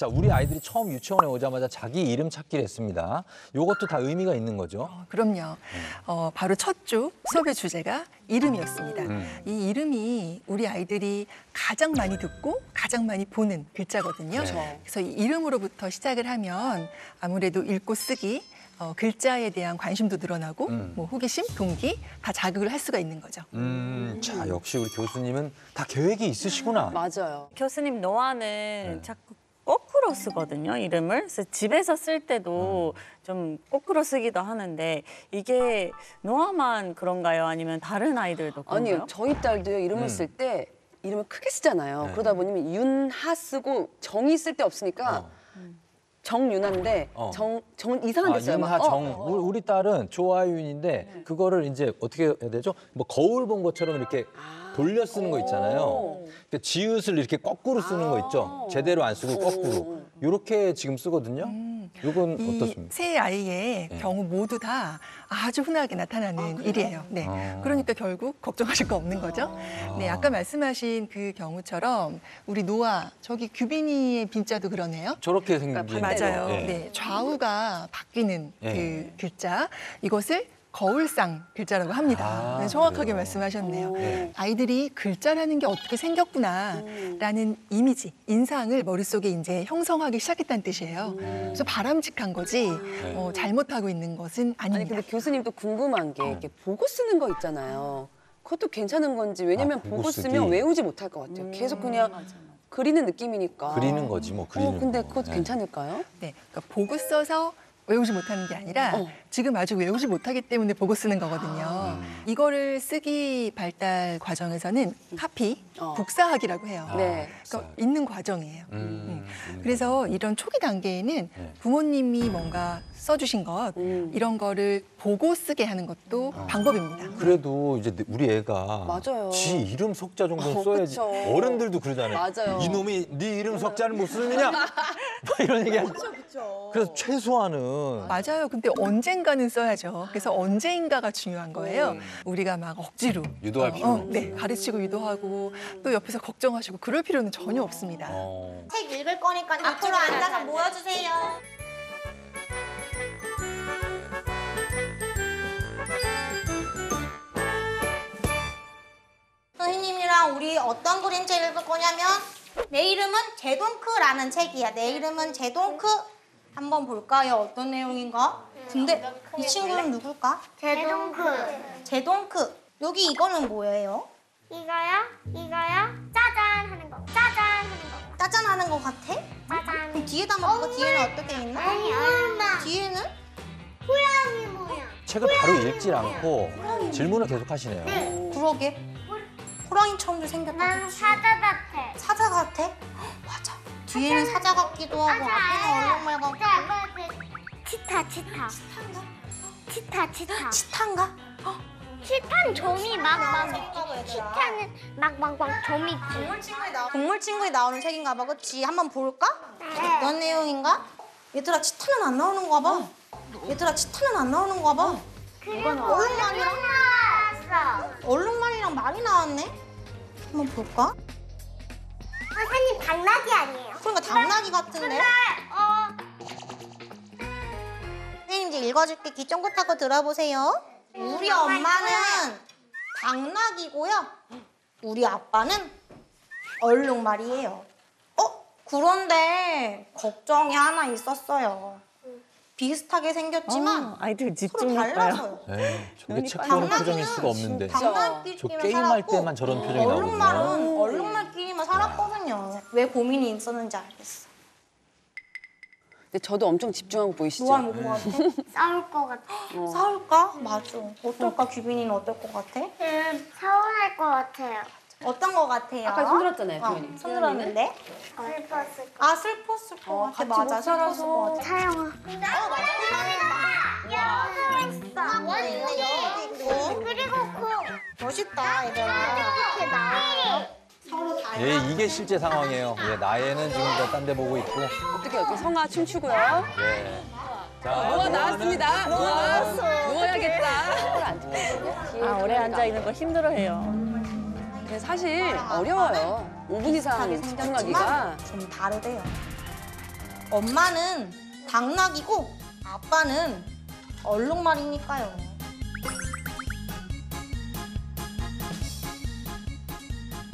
자, 우리 아이들이 처음 유치원에 오자마자 자기 이름 찾기를 했습니다. 이것도 다 의미가 있는 거죠? 그럼요. 바로 첫 주 수업의 주제가 이름이었습니다. 이 이름이 우리 아이들이 가장 많이 듣고 가장 많이 보는 글자거든요. 네. 그래서 이 이름으로부터 시작을 하면 아무래도 읽고 쓰기, 글자에 대한 관심도 늘어나고 뭐 호기심, 동기 다 자극을 할 수가 있는 거죠. 자, 역시 우리 교수님은 다 계획이 있으시구나. 맞아요. 교수님 노아는 자꾸 거꾸로 쓰거든요, 이름을. 그래서 집에서 쓸 때도 좀 거꾸로 쓰기도 하는데 이게 노아만 그런가요? 아니면 다른 아이들도 그런가요? 아니요, 저희 딸도요, 이름을 쓸 때 이름을 크게 쓰잖아요. 네. 그러다 보니 윤하 쓰고 정이 쓸 데 없으니까 정윤한데 정은 이상하게 써요. 윤하, 정. 우리 딸은 조아윤인데 그거를 이제 어떻게 해야 되죠? 뭐 거울 본 것처럼 이렇게 돌려 쓰는 거 있잖아요. 그러니까 지읒을 이렇게 거꾸로 쓰는 거 있죠. 제대로 안 쓰고 거꾸로. 이렇게 지금 쓰거든요. 이건 이 어떻습니까? 세 아이의 경우 모두 다 아주 흔하게 나타나는 일이에요. 네. 그러니까 결국 걱정하실 거 없는 거죠. 네, 아까 말씀하신 그 경우처럼 우리 노아, 저기 규빈이의 빈자도 그러네요. 저렇게 생긴. 맞아요. 네. 네, 좌우가 바뀌는 네. 그 글자, 이것을 거울상 글자라고 합니다. 네, 정확하게 그래요? 말씀하셨네요. 네. 아이들이 글자라는 게 어떻게 생겼구나라는 이미지, 인상을 머릿속에 이제 형성하기 시작했다는 뜻이에요. 그래서 바람직한 거지 잘못하고 있는 것은 아니 아닙니다. 근데 교수님도 궁금한 게 이렇게 보고 쓰는 거 있잖아요. 그것도 괜찮은 건지 왜냐면 보고 보고 쓰기. 쓰면 외우지 못할 것 같아요. 계속 그냥 그리는 느낌이니까. 그리는 거지 뭐 그리는 근데 거. 그것도 네. 괜찮을까요? 네, 그러니까 보고 써서 외우지 못하는 게 아니라 지금 아직 외우지 못하기 때문에 보고 쓰는 거거든요. 이거를 쓰기 발달 과정에서는 카피, 복사하기라고 해요. 네. 그러니까 읽는 과정이에요. 그래서 이런 초기 단계에는 부모님이 뭔가 써주신 것 이런 거를 보고 쓰게 하는 것도 방법입니다. 그래도 이제 우리 애가 맞아요. 지 이름 석자 정도는 써야지. 그쵸. 어른들도 그러잖아요. 맞아요. 이놈이 네 이름 석자를 못 쓰느냐? 뭐 이런 얘기 하죠. 그래서 최소한은 맞아요. 근데 언젠가는 써야죠. 그래서 언제인가가 중요한 거예요. 우리가 막 억지로 유도할 필요는 네, 가르치고 유도하고 또 옆에서 걱정하시고 그럴 필요는 전혀 없습니다. 책 읽을 거니까 앞으로 앉아서 모여주세요. 선생님이랑 우리 어떤 그림책 읽을 거냐면 내 이름은 제동크라는 책이야. 내 이름은 제동크. 한번 볼까요? 어떤 내용인가? 근데 이 친구는 누굴까? 제동크. 제동크. 여기 이거는 뭐예요? 이거요? 짜잔 하는 거. 짜잔 하는 거. 짜잔 하는 거 같아? 짜잔. 그럼 뒤에다 봐봐. 뒤에는 어떻게 있나? 아니, 엄마. 뒤에는? 고양이 모양. 책을 바로 읽질 않고 질문을 계속 하시네요. 그러게. 호랑이처럼도 생겼다. 난 사자 같아. 사자 같아? 헉, 맞아. 뒤에는 사자 같기도 하고 앞에는 얼룩말 같고. 치타. 치타인가? 치타는 점이 치타는 막 점이 있지. 동물 친구에 나오는 책인가 봐, 그치? 한번 볼까? 네. 어떤 내용인가? 얘들아, 치타는 안 나오는 거 봐. 얘들아, 치타는 안 나오는 거 봐. 얼룩말이랑? 나왔어. 얼룩말이랑 말이 나왔네? 한번 볼까? 선생님 당나귀 아니에요? 그러니까 당나귀 같은데? 선생님 이제 읽어줄게. 귀 쫑긋하고 들어보세요. 우리 엄마는 당나귀고요. 우리 아빠는 얼룩말이에요. 그런데 걱정이 하나 있었어요. 비슷하게 생겼지만 아이들 서로 집중할까요? 달라서요. 네, 저게 책 보는 표정일 수가 없는데. 저 당나귀끼리만 게임할 살았고 때만 저런 표정이 나오거든요. 얼룩말은 얼룩말끼리만 살았거든요. 왜 고민이 있었는지 알겠어. 근데 저도 엄청 집중하고 보이시죠? 노아 뭐것 같아? 싸울 것 같아. 싸울까? 맞아. 어떨까? 규빈이는 어떨 것 같아? 서운할 것 같아요. 어떤 것 같아요? 아까 손 들었잖아요, 규빈이. 손 들었는데? 슬펐을 것 아, 슬펐을 것 같아. 맞아, 슬펐을 것 같아. 차영아. 그리고 멋있다, 얘들아. 이렇게 나와요. 예, 이게 실제 상황이에요. 예, 나예는 지금 딴 데 보고 있고. 어떻게 성아 춤추고요. 예. 자, 노아 나왔습니다. 노아 누워야겠다. 아, 오래 앉아 있는 거 힘들어해요. 근데 사실 어려워요. 5분 이상 집중하기가. 좀 다르대요. 엄마는 당나귀고 아빠는 얼룩말이니까요.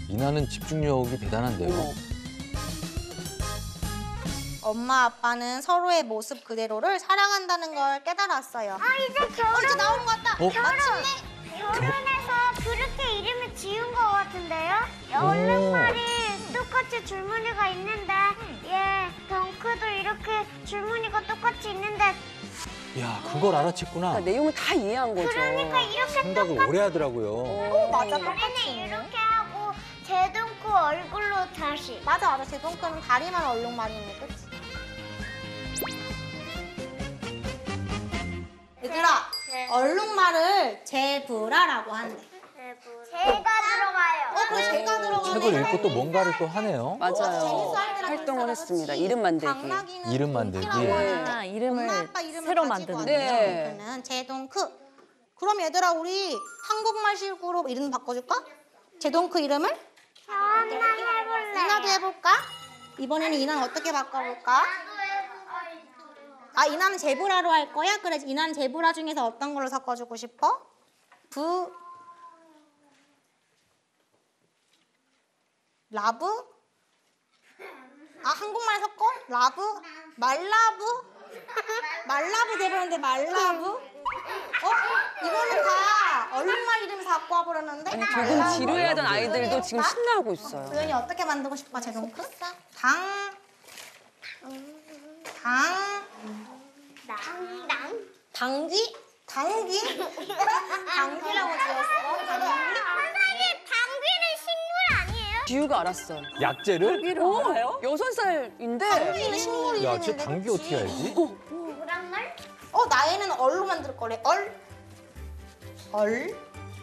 이나는 집중력이 대단한데요. 엄마 아빠는 서로의 모습 그대로를 사랑한다는 걸 깨달았어요. 아, 이제 결혼. 이제 나온 것 같다. 마침내. 결혼해서 그렇게 이름을 지은 것 같은데요? 얼룩말이 똑같이 줄무늬가 있는데 덩크도 이렇게 줄무늬가 똑같이 있는데 야, 그걸 알아챘구나. 그러니까 내용을 다 이해한 거죠. 그러니까 이렇게 생각을 오래 하더라고요. 맞아, 우리는 똑같이. 이렇게 하고 제동크 얼굴로 다시 맞아, 알아. 제 동크는 다리만 얼룩말이네, 그치? 얘들아, 네. 얼룩말을 제브라라고 한대. 제가 들어가요. 그래, 제가 들어가네. 책을 읽고 또 뭔가를 또 하네요. 맞아요. 재밌어, 아이들아, 활동을 그래서 했습니다. 그렇지. 이름 만들기. 당나귀는 이름 만들기. 동키라고 네. 하는데 아, 이름을 엄마, 아빠 이름을 새로 가지고 만드는 왔네요. 네. 동크는 제동크. 그럼 얘들아, 우리 한국말식으로 이름 바꿔줄까? 제동크 이름을? 저 한번 해볼래요. 이나도 해볼까? 이번에는 이나는 어떻게 바꿔볼까? 아, 이나는 제브라로 할 거야? 그래, 이나는 제브라 중에서 어떤 걸로 섞어주고 싶어? 라브? 아, 한국말 섞어? 라브? 말라브? 말라브 되버렸는데 말라브? 이거는 다 얼룩말 이름 갖고 와버렸는데? 아니, 조금 지루해하던 아이들도 지금 신나고 있어요. 도현이 어떻게 만들고 싶어, 제동크? 당귀? 당귀? 당귀라고 지었어? 당귀? 선생님, 당귀는 식물 아니에요? 지우가 알았어. 약재를? 어? 6살인데 당귀는 식물 야, 이름인데. 쟤 당귀 그치? 어떻게 알지? 노란말? 나에는 얼로 만들 거래. 얼?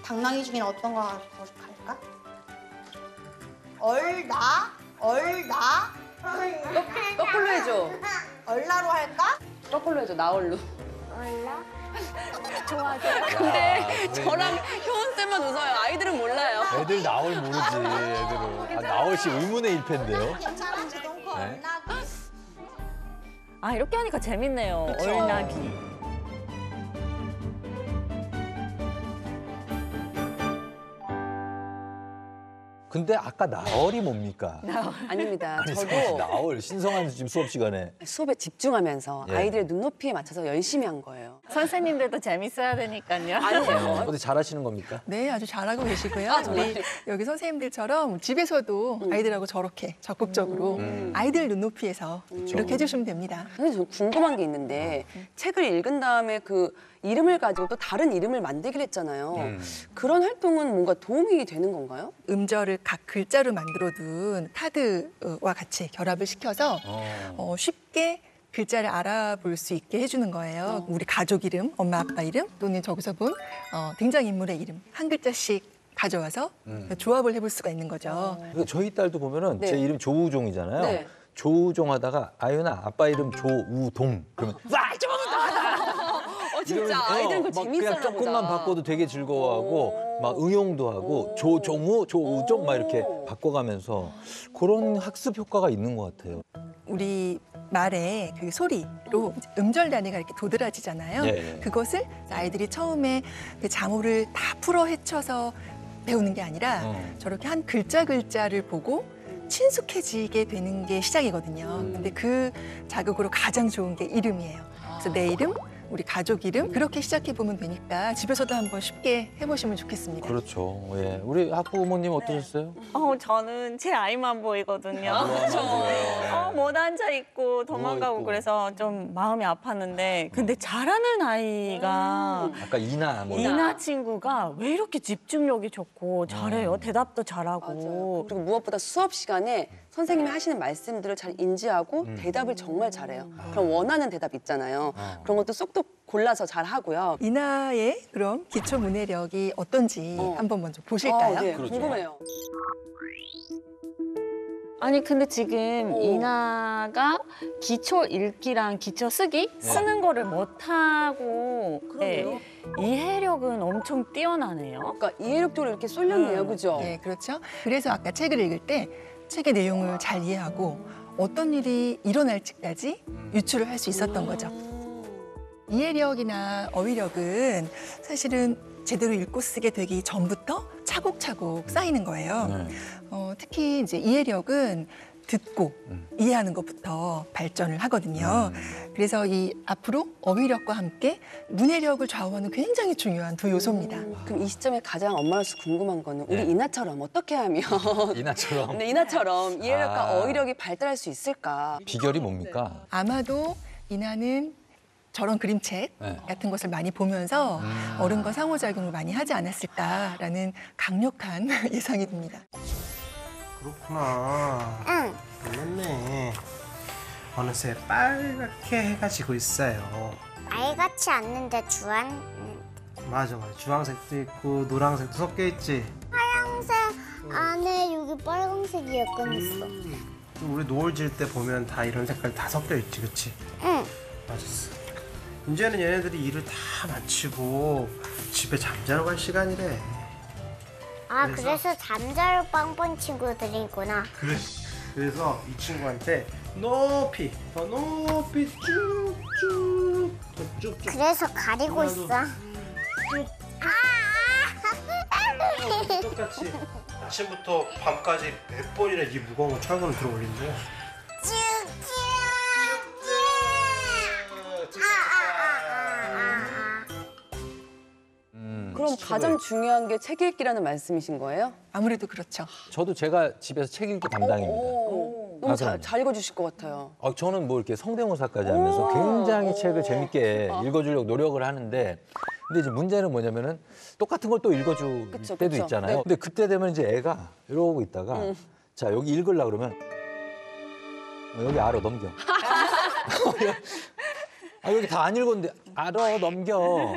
당나귀 중에는 어떤 거 할까? 얼나? 거꾸로 해줘. 얼라로 할까? 거꾸로 해줘. 나얼로. 몰라? 근데 저랑 효원쌤만 웃어요. 아이들은 몰라요. 애들 나올 모르지, 애들은. 아, 나올 씨 의문의 일패인데요. 괜찮아, 제동크 네. 얼나귀. 아, 이렇게 하니까 재밌네요. 그쵸. 얼나귀. 근데 아까 나얼이 뭡니까? 아닙니다. 아니, 저도 나얼, 신성한 지금 수업 시간에. 수업에 집중하면서 예. 아이들의 눈높이에 맞춰서 열심히 한 거예요. 선생님들도 재밌어야 되니까요. 아니에요. 어디 잘하시는 겁니까? 네, 아주 잘하고 계시고요. 정말요? 우리 여기 선생님들처럼 집에서도 아이들하고 저렇게 적극적으로 아이들 눈높이에서 이렇게 해주시면 됩니다. 근데 저 궁금한 게 있는데 책을 읽은 다음에 그 이름을 가지고 또 다른 이름을 만들기로 했잖아요. 그런 활동은 뭔가 도움이 되는 건가요? 음절을 각 글자로 만들어둔 카드와 같이 결합을 시켜서 쉽게 글자를 알아볼 수 있게 해주는 거예요. 우리 가족 이름, 엄마 아빠 이름 또는 저기서 본 등장인물의 이름 한 글자씩 가져와서 조합을 해볼 수가 있는 거죠. 저희 딸도 보면은 네. 제 이름 조우종이잖아요. 네. 조우종 하다가 아유나 아빠 이름 조우동 그러면 와 진짜 아이들은 그거 막 재밌었나 그냥 조금만 보다. 바꿔도 되게 즐거워하고 막 응용도 하고 조종우 조우종 막 이렇게 바꿔가면서 그런 학습 효과가 있는 것 같아요. 우리 말의 그 소리로 음절 단위가 이렇게 도드라지잖아요. 예. 그것을 아이들이 처음에 그 자모를 다 풀어 헤쳐서 배우는 게 아니라 저렇게 한 글자 글자를 보고 친숙해지게 되는 게 시작이거든요. 근데 그 자극으로 가장 좋은 게 이름이에요. 그래서 내 이름, 우리 가족 이름 그렇게 시작해 보면 되니까 집에서도 한번 쉽게 해보시면 좋겠습니다. 그렇죠. 예. 우리 학부모님 어떠셨어요? 저는 제 아이만 보이거든요. 못 앉아 있고 도망가고 누워있고. 그래서 좀 마음이 아팠는데 근데 잘하는 아이가 아까 이나 뭐 이나 친구가 왜 이렇게 집중력이 좋고 잘해요. 대답도 잘하고. 그리고 무엇보다 수업 시간에 선생님이 하시는 말씀들을 잘 인지하고 대답을 정말 잘해요. 그럼 원하는 대답 있잖아요. 그런 것도 쏙쏙 골라서 잘 하고요. 이나의 그럼 기초 문해력이 어떤지 한번 먼저 보실까요? 네, 그렇죠. 궁금해요. 아니 근데 지금 이나가 기초 읽기랑 기초 쓰기 쓰는 거를 못하고 네, 이해력은 엄청 뛰어나네요. 그러니까 이해력적으로 이렇게 쏠렸네요, 그죠? 네, 그렇죠. 그래서 아까 책을 읽을 때 책의 내용을 잘 이해하고 어떤 일이 일어날지까지 유추를 할 수 있었던 거죠. 이해력이나 어휘력은 사실은 제대로 읽고 쓰게 되기 전부터 차곡차곡 쌓이는 거예요. 특히 이제 이해력은 듣고 이해하는 것부터 발전을 하거든요. 그래서 이 앞으로 어휘력과 함께 문해력을 좌우하는 굉장히 중요한 두 요소입니다. 그럼 이 시점에 가장 엄마로서 궁금한 거는 우리 네. 이나처럼 어떻게 하면 이나처럼 네, 이나처럼 이해력과 아. 어휘력이 발달할 수 있을까? 비결이 뭡니까? 아마도 이나는 저런 그림책 네. 같은 것을 많이 보면서 어른과 상호작용을 많이 하지 않았을까라는 강력한 예상이 듭니다. 그렇구나. 응. 몰랐네. 어느새 빨갛게 해가 지고 있어요. 말같이 않는데 주한 맞아. 주황색도 있고 노란색도 섞여 있지. 하얀색 안에 여기 빨간색이 약간 있어. 우리 노을 질 때 보면 다 이런 색깔 다 섞여 있지, 그렇지? 응. 맞았어. 이제는 얘네들이 일을 다 마치고 집에 잠자러 갈 시간이래. 아 그래서 잠자러 빵빵 친구들이구나. 그래서 이 친구한테 높이, 더 높이 쭉쭉, 더 쭉쭉. 그래서 가리고 나도. 있어. 똑같이 아침부터 밤까지 100번이나 이 무거운 거 철근을 들어 올린대. 그럼 가장 중요한 게 책 읽기라는 말씀이신 거예요? 아무래도 그렇죠. 저도 제가 집에서 책 읽기 담당입니다. 너무 아, 잘, 그럼요. 잘 읽어주실 것 같아요. 저는 뭐 이렇게 성대모사까지 하면서 굉장히 책을 재밌게 읽어주려고 노력을 하는데, 근데 이제 문제는 뭐냐면은 똑같은 걸 또 읽어줄 그쵸, 때도 그쵸. 있잖아요. 네. 근데 그때 되면 이제 애가 이러고 있다가 자 여기 읽으려 그러면 여기 알아 넘겨. 여기 다 안 읽었는데 알아 넘겨.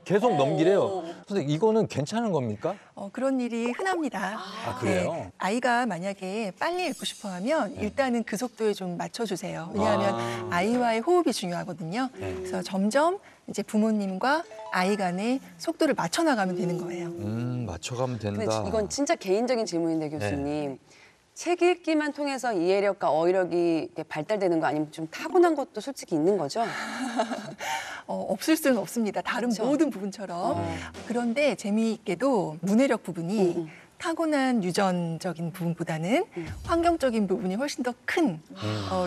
계속 넘기래요. 선생님 이거는 괜찮은 겁니까? 그런 일이 흔합니다. 아, 그래요? 네, 아이가 만약에 빨리 읽고 싶어 하면 일단은 그 속도에 좀 맞춰주세요. 왜냐하면 아이와의 호흡이 중요하거든요. 그래서 점점 이제 부모님과 아이 간의 속도를 맞춰 나가면 되는 거예요. 맞춰가면 근데 된다. 이건 진짜 개인적인 질문인데 교수님. 책 읽기만 통해서 이해력과 어휘력이 이렇게 발달되는 거 아니면 좀 타고난 것도 솔직히 있는 거죠? 없을 수는 없습니다. 다른 그렇죠. 모든 부분처럼. 그런데 재미있게도 문해력 부분이 타고난 유전적인 부분보다는 환경적인 부분이 훨씬 더 큰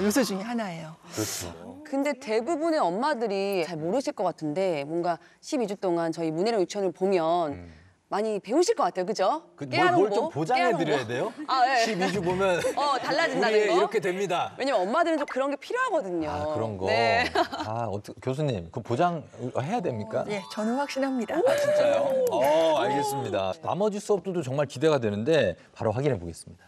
요소 중에 하나예요. 그렇죠. 근데 대부분의 엄마들이 잘 모르실 것 같은데 뭔가 12주 동안 저희 문해력 유치원을 보면 많이 배우실 것 같아요, 그죠? 뭘 좀 보장해 드려야 돼요? 아, 예. 12주 보면 달라진다는 우리 거. 이렇게 됩니다. 왜냐면 엄마들은 좀 그런 게 필요하거든요. 아, 그런 거. 네. 교수님, 그 보장 해야 됩니까? 예, 저는 확신합니다. 진짜요? 알겠습니다. 나머지 수업들도 정말 기대가 되는데 바로 확인해 보겠습니다.